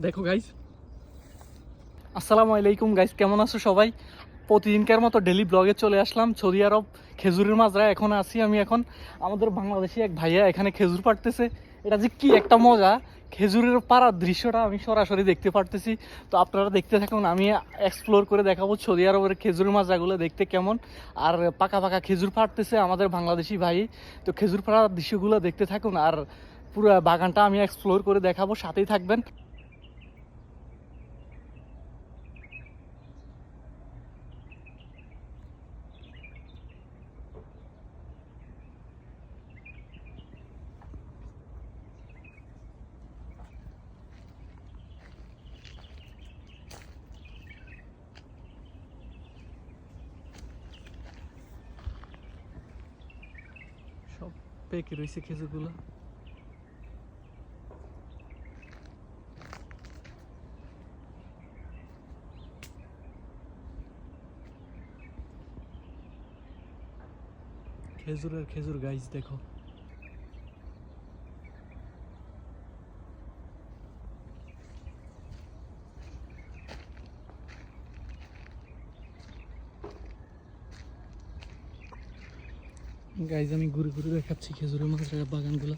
দেখো গাইস, আসসালামু আলাইকুম গাইস, কেমন আছো সবাই? প্রতিদিনকার মতো ডেলি ব্লগে চলে আসলাম সৌদি আরব খেজুরের মাজরায়। এখন আছি আমি, এখন আমাদের বাংলাদেশি এক ভাইয়া এখানে খেজুর পাড়তেছে। এটা যে কি একটা মজা, খেজুরের পাড়ার দৃশ্যটা আমি সরাসরি দেখতে পারতেছি। তো আপনারা দেখতে থাকুন, আমি এক্সপ্লোর করে দেখাবো সৌদি আরবের খেজুরের মাজরাগুলো দেখতে কেমন। আর পাকা পাকা খেজুর পাড়তেছে আমাদের বাংলাদেশি ভাই। তো খেজুর পাড়ার দৃশ্যগুলো দেখতে থাকুন, আর পুরো বাগানটা আমি এক্সপ্লোর করে দেখাবো, সাথেই থাকবেন। সব পেকে রয়েছে খেজুরগুলো। খেজুরের খেজুর গাইস, দেখো। গাইজ আমি ঘুরে ঘুরে দেখাচ্ছি খেজুরের মাজরা বাগানগুলো।